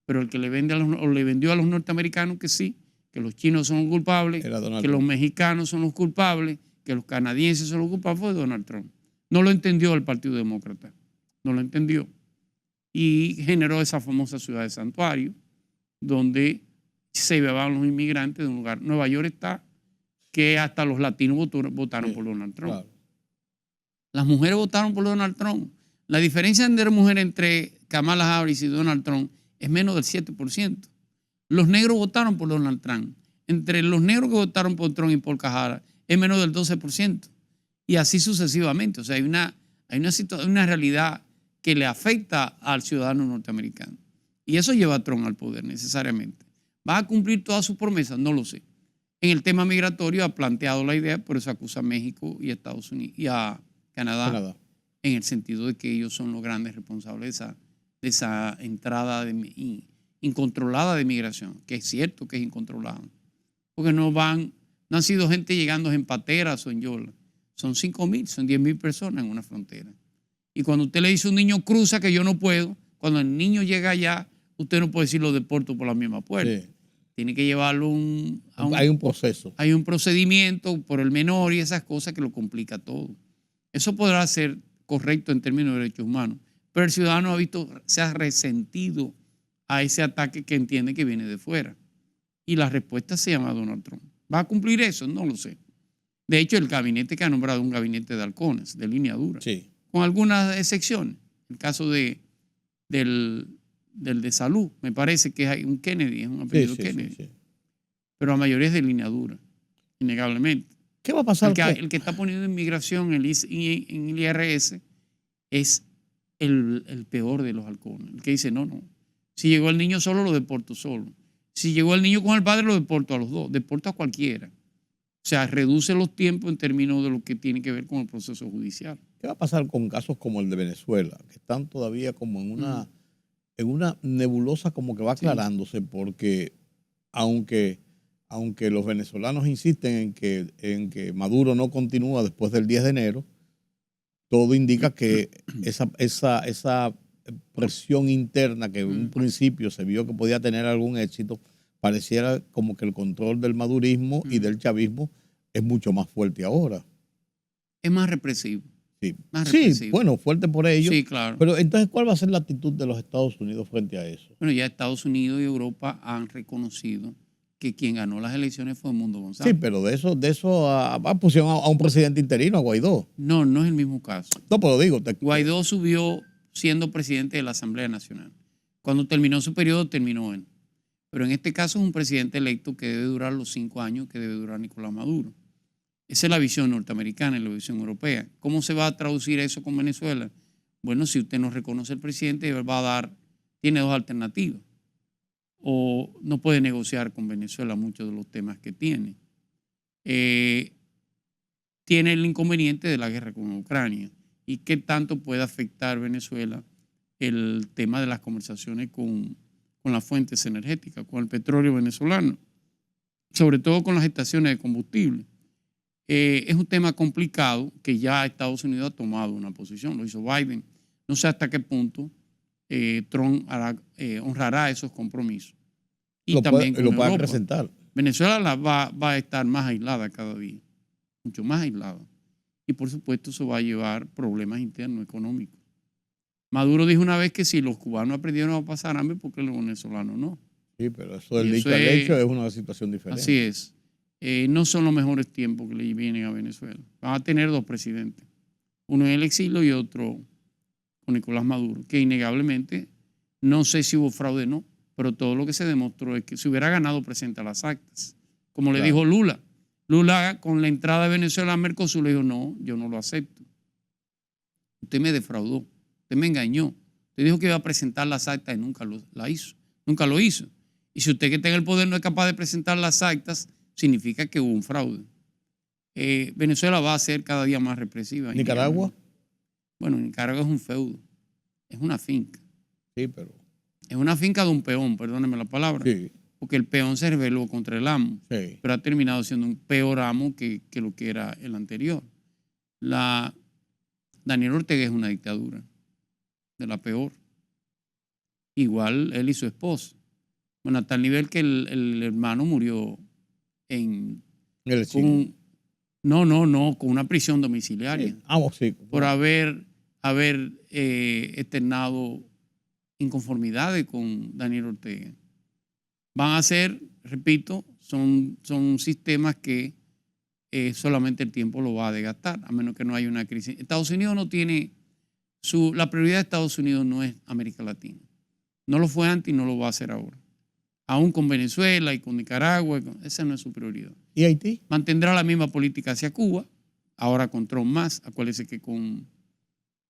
Pero el que le vendió a los norteamericanos que sí, que los chinos son los culpables, que los mexicanos son los culpables, que los canadienses son los culpables, fue Donald Trump. No lo entendió el Partido Demócrata, no lo entendió. Y generó esa famosa ciudad de santuario, donde se llevaban los inmigrantes de un lugar. Nueva York está que hasta los latinos votaron por Donald Trump. Claro. Las mujeres votaron por Donald Trump. La diferencia de mujer entre Kamala Harris y Donald Trump es menos del 7%. Los negros votaron por Donald Trump. Entre los negros que votaron por Trump y por Kamala es menos del 12%. Y así sucesivamente. O sea, hay una realidad que le afecta al ciudadano norteamericano. Y eso lleva a Trump al poder necesariamente. ¿Va a cumplir todas sus promesas? No lo sé. En el tema migratorio ha planteado la idea, por eso acusa a México y a Estados Unidos y a Canadá, en el sentido de que ellos son los grandes responsables de esa entrada incontrolada de migración, que es cierto que es incontrolada. Porque no han sido gente llegando en pateras o en yola. Son 5,000, son 10,000 personas en una frontera. Y cuando usted le dice a un niño cruza que yo no puedo, cuando el niño llega allá, usted no puede decir lo deporto por la misma puerta. Sí. Tiene que llevarlo hay un proceso. Hay un procedimiento por el menor y esas cosas que lo complica todo. Eso podrá ser correcto en términos de derechos humanos, pero el ciudadano se ha resentido a ese ataque que entiende que viene de fuera. Y la respuesta se llama Donald Trump. ¿Va a cumplir eso? No lo sé. De hecho, el gabinete que ha nombrado un gabinete de halcones, de línea dura, sí, con algunas excepciones. El caso del de salud, me parece que hay un Kennedy, es un apellido Kennedy. Sí. Pero la mayoría es de línea dura, innegablemente. ¿Qué va a pasar? El que está poniendo inmigración en el IRS es el peor de los halcones. El que dice, no. Si llegó el niño solo, lo deporto solo. Si llegó el niño con el padre, lo deporto a los dos. Deporto a cualquiera. O sea, reduce los tiempos en términos de lo que tiene que ver con el proceso judicial. ¿Qué va a pasar con casos como el de Venezuela, que están todavía como en una nebulosa como que va aclarándose? Porque aunque los venezolanos insisten en que Maduro no continúa después del 10 de enero, todo indica que esa presión interna que en un principio se vio que podía tener algún éxito, pareciera como que el control del madurismo y del chavismo es mucho más fuerte ahora. Es más represivo. Sí. Sí, bueno, fuerte por ello. Sí, claro. Pero entonces, ¿cuál va a ser la actitud de los Estados Unidos frente a eso? Bueno, ya Estados Unidos y Europa han reconocido que quien ganó las elecciones fue Edmundo González. Sí, pero de eso pusieron a un presidente interino, a Guaidó. No es el mismo caso. No, pero digo. Guaidó subió siendo presidente de la Asamblea Nacional. Cuando terminó su periodo, terminó él. Pero en este caso es un presidente electo que debe durar los 5 años que debe durar Nicolás Maduro. Esa es la visión norteamericana y la visión europea. ¿Cómo se va a traducir eso con Venezuela? Bueno, si usted no reconoce al presidente, tiene 2 alternativas. O no puede negociar con Venezuela muchos de los temas que tiene. Tiene el inconveniente de la guerra con Ucrania. ¿Y qué tanto puede afectar Venezuela el tema de las conversaciones con las fuentes energéticas, con el petróleo venezolano? Sobre todo con las estaciones de combustible. Es un tema complicado que ya Estados Unidos ha tomado una posición, lo hizo Biden. No sé hasta qué punto Trump honrará esos compromisos. Y también lo va a presentar. Venezuela va a estar más aislada cada día, mucho más aislada. Y por supuesto eso va a llevar problemas internos económicos. Maduro dijo una vez que si los cubanos aprendieron a pasar hambre, ¿por qué los venezolanos no? Sí, pero eso del dicho al hecho es una situación diferente. Así es. No son los mejores tiempos que le vienen a Venezuela. Van a tener 2 presidentes, uno en el exilio y otro con Nicolás Maduro, que innegablemente, no sé si hubo fraude o no, pero todo lo que se demostró es que si hubiera ganado presenta las actas. Como le dijo Lula. Lula, con la entrada de Venezuela a Mercosur, le dijo, no, yo no lo acepto. Usted me defraudó, usted me engañó. Usted dijo que iba a presentar las actas y nunca lo hizo. Y si usted que está en el poder no es capaz de presentar las actas, significa que hubo un fraude. Venezuela va a ser cada día más represiva. ¿Nicaragua? Bueno, Nicaragua es un feudo, es una finca. Sí, pero... Es una finca de un peón, perdóneme la palabra. Sí, Porque el peón se rebeló contra el amo, sí. pero ha terminado siendo un peor amo que lo que era el anterior. Daniel Ortega es una dictadura, de la peor. Igual él y su esposa. Bueno, hasta el nivel que el hermano murió El con una prisión domiciliaria sí. por haber externado inconformidades con Daniel Ortega. Van a ser, repito, son sistemas que solamente el tiempo lo va a desgastar, a menos que no haya una crisis. Estados Unidos no tiene, la prioridad de Estados Unidos no es América Latina. No lo fue antes y no lo va a hacer ahora. Aún con Venezuela y con Nicaragua, esa no es su prioridad. ¿Y Haití? Mantendrá la misma política hacia Cuba, ahora con Trump más. Acuérdese que con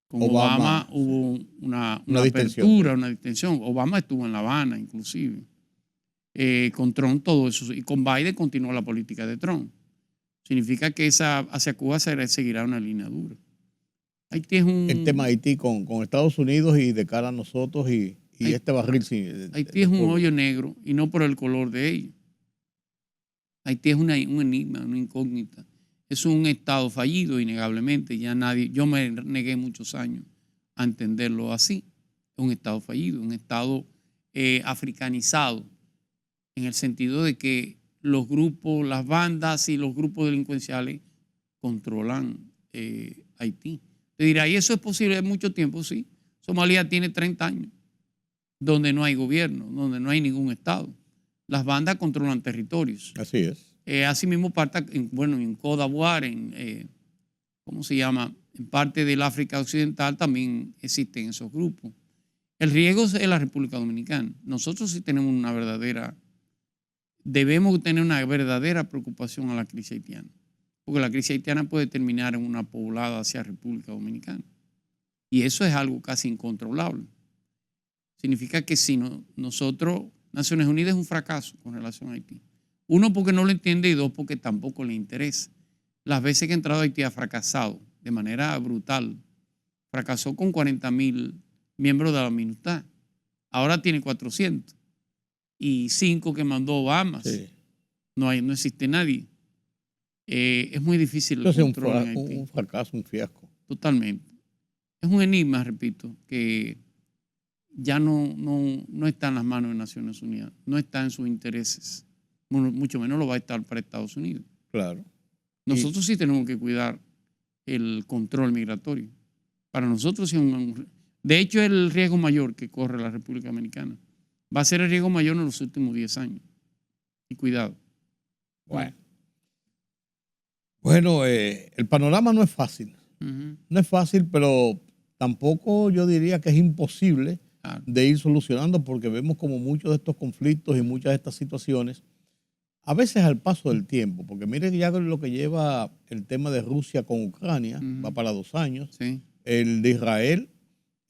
Obama hubo una apertura, una distensión. Obama estuvo en La Habana, inclusive. Con Trump todo eso. Y con Biden continuó la política de Trump. Significa que hacia Cuba seguirá una línea dura. Haití es el tema de Haití con Estados Unidos y de cara a nosotros y este barril. Haití es un hoyo negro y no por el color de ellos. Haití es un enigma, una incógnita. Es un estado fallido, innegablemente. Yo me negué muchos años a entenderlo así. Es un estado fallido, un estado africanizado, en el sentido de que los grupos, las bandas y los grupos delincuenciales controlan Haití. Te dirá, ¿y eso es posible en mucho tiempo? Sí. Somalia tiene 30 años, donde no hay gobierno, donde no hay ningún estado. Las bandas controlan territorios. Así es. Asimismo, en Côte d'Ivoire, ¿cómo se llama? En parte del África Occidental también existen esos grupos. El riesgo es la República Dominicana. Nosotros sí tenemos debemos tener una verdadera preocupación a la crisis haitiana, porque la crisis haitiana puede terminar en una poblada hacia República Dominicana. Y eso es algo casi incontrolable. Significa que si nosotros, Naciones Unidas es un fracaso con relación a Haití. Uno, porque no lo entiende, y dos, porque tampoco le interesa. Las veces que ha entrado a Haití ha fracasado de manera brutal. Fracasó con 40.000 miembros de la MINUSTAH. Ahora tiene 400. Y 5 que mandó Obama. Sí. No existe nadie. Es muy difícil el control en Haití. Un fracaso, un fiasco. Totalmente. Es un enigma, repito, que ya no está en las manos de Naciones Unidas, no está en sus intereses, mucho menos lo va a estar para Estados Unidos. Claro. Nosotros sí tenemos que cuidar el control migratorio. Para nosotros sí de hecho, es el riesgo mayor que corre la República Dominicana. Va a ser el riesgo mayor en los últimos 10 años. Y cuidado. Bueno, el panorama no es fácil. No es fácil, pero tampoco yo diría que es imposible de ir solucionando, porque vemos como muchos de estos conflictos y muchas de estas situaciones, a veces al paso del tiempo, porque mire ya lo que lleva el tema de Rusia con Ucrania, va para 2 años, sí. El de Israel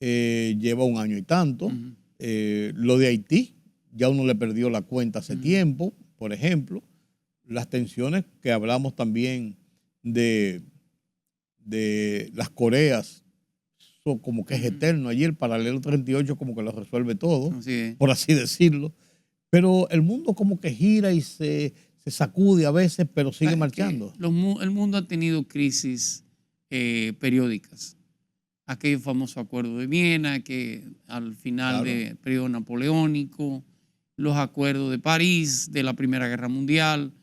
lleva 1 año y tanto, lo de Haití, ya uno le perdió la cuenta hace tiempo, por ejemplo, las tensiones que hablamos también de las Coreas, como que es eterno. Allí el paralelo 38 como que lo resuelve todo, por así decirlo. Pero el mundo como que gira y se sacude a veces, pero sigue marchando. El mundo ha tenido crisis periódicas. Aquel famoso acuerdo de Viena, que al final del periodo napoleónico, los acuerdos de París de la Primera Guerra Mundial,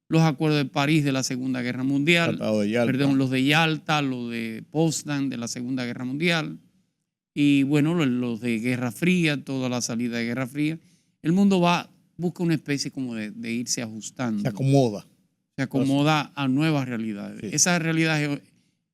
los acuerdos de París de la Segunda Guerra Mundial, los de Yalta, los de Potsdam de la Segunda Guerra Mundial, y bueno, los de Guerra Fría, toda la salida de Guerra Fría. El mundo busca una especie como de irse ajustando. Se acomoda. Se acomoda a nuevas realidades. Sí. Esa realidad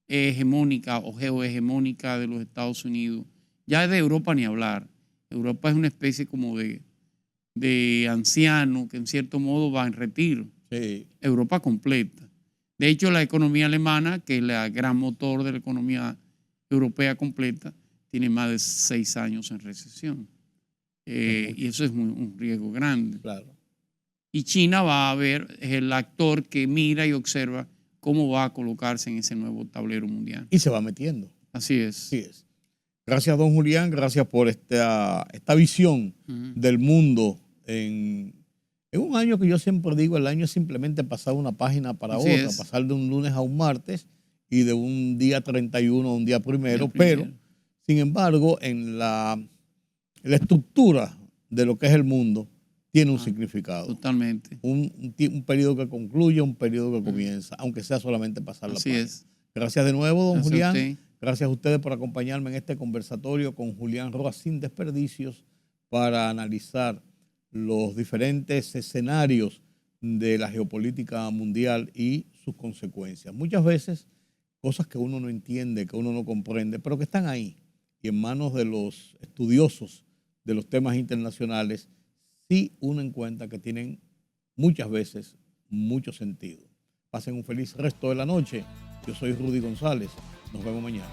hegemónica o geohegemónica de los Estados Unidos, ya de Europa ni hablar. Europa es una especie como de anciano que en cierto modo va en retiro. Sí. Europa completa. De hecho, la economía alemana, que es el gran motor de la economía europea completa, tiene más de 6 años en recesión. Y eso es un riesgo grande. Claro. Y China va a ver, es el actor que mira y observa cómo va a colocarse en ese nuevo tablero mundial. Y se va metiendo. Así es. Así es. Gracias, don Julián. Gracias por esta visión del mundo en un año que yo siempre digo, el año es simplemente pasar una página para Así otra, es. pasar de un lunes a un martes y de un día 31 a un día primero, pero sin embargo, en la estructura de lo que es el mundo, tiene un significado. Totalmente. Un periodo que concluye, un periodo que comienza, aunque sea solamente pasar la página. Así es. Gracias de nuevo, don Gracias a Julián. usted. Gracias a ustedes por acompañarme en este conversatorio con Julián Roa sin desperdicios para analizar los diferentes escenarios de la geopolítica mundial y sus consecuencias. Muchas veces cosas que uno no entiende, que uno no comprende, pero que están ahí y en manos de los estudiosos de los temas internacionales, sí uno encuentra que tienen muchas veces mucho sentido. Pasen un feliz resto de la noche. Yo soy Rudy González. Nos vemos mañana.